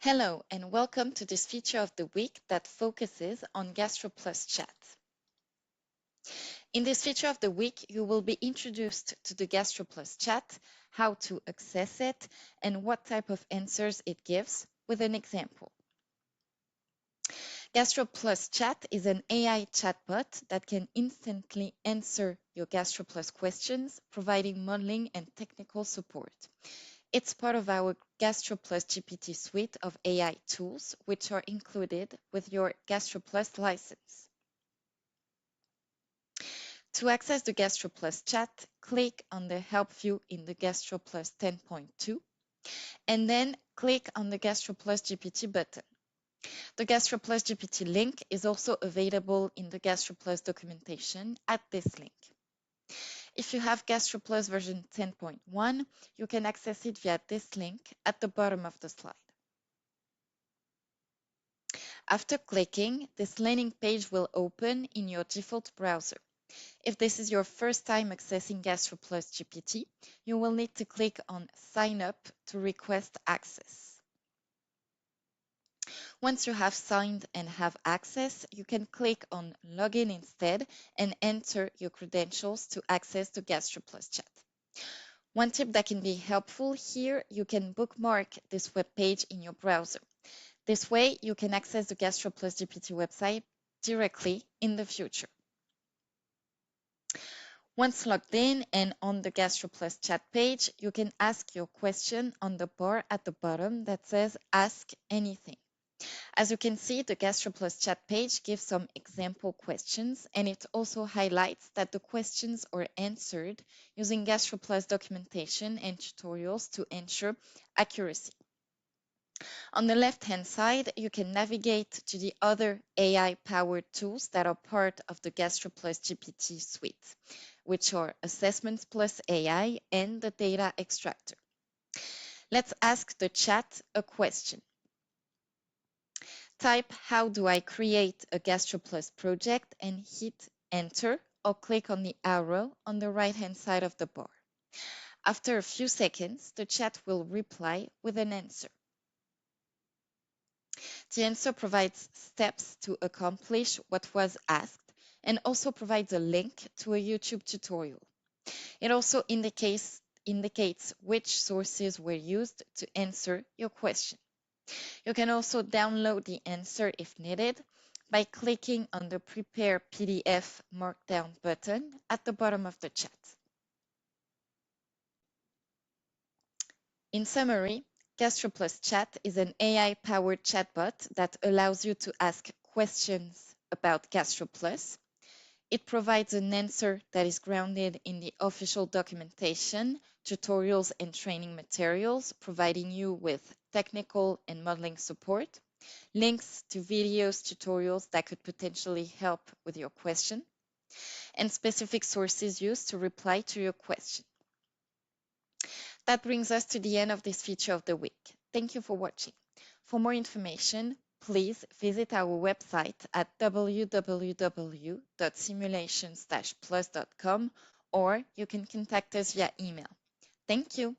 Hello and welcome to this feature of the week that focuses on GastroPlusChat. In this feature of the week, you will be introduced to the GastroPlusChat, how to access it, and what type of answers it gives with an example. GastroPlusChat is an AI chatbot that can instantly answer your GastroPlus questions, providing modeling and technical support. It's part of our GastroPlus GPT suite of AI tools, which are included with your GastroPlus license. To access the GastroPlus chat, click on the Help view in the GastroPlus 10.2, and then click on the GastroPlus GPT button. The GastroPlus GPT link is also available in the GastroPlus documentation at this link. If you have GastroPlus version 10.1, you can access it via this link at the bottom of the slide. After clicking, this landing page will open in your default browser. If this is your first time accessing GastroPlus GPT, you will need to click on Sign Up to request access. Once you have signed and have access, you can click on Login instead and enter your credentials to access the GastroPlus chat. One tip that can be helpful here, you can bookmark this web page in your browser. This way, you can access the GastroPlus GPT website directly in the future. Once logged in and on the GastroPlus chat page, you can ask your question on the bar at the bottom that says Ask Anything. As you can see, the GastroPlus chat page gives some example questions, and it also highlights that the questions are answered using GastroPlus documentation and tutorials to ensure accuracy. On the left-hand side, you can navigate to the other AI-powered tools that are part of the GastroPlus GPT suite, which are Assessments Plus AI and the Data Extractor. Let's ask the chat a question. Type how do I create a GastroPlus project and hit enter or click on the arrow on the right-hand side of the bar. After a few seconds, the chat will reply with an answer. The answer provides steps to accomplish what was asked and also provides a link to a YouTube tutorial. It also indicates which sources were used to answer your question. You can also download the answer if needed by clicking on the Prepare PDF Markdown button at the bottom of the chat. In summary, GastroPlus Chat is an AI-powered chatbot that allows you to ask questions about GastroPlus. It provides an answer that is grounded in the official documentation, tutorials, and training materials, providing you with technical and modeling support, links to videos, tutorials that could potentially help with your question, and specific sources used to reply to your question. That brings us to the end of this feature of the week. Thank you for watching. For more information, please visit our website at www.simulations-plus.com, or you can contact us via email. Thank you.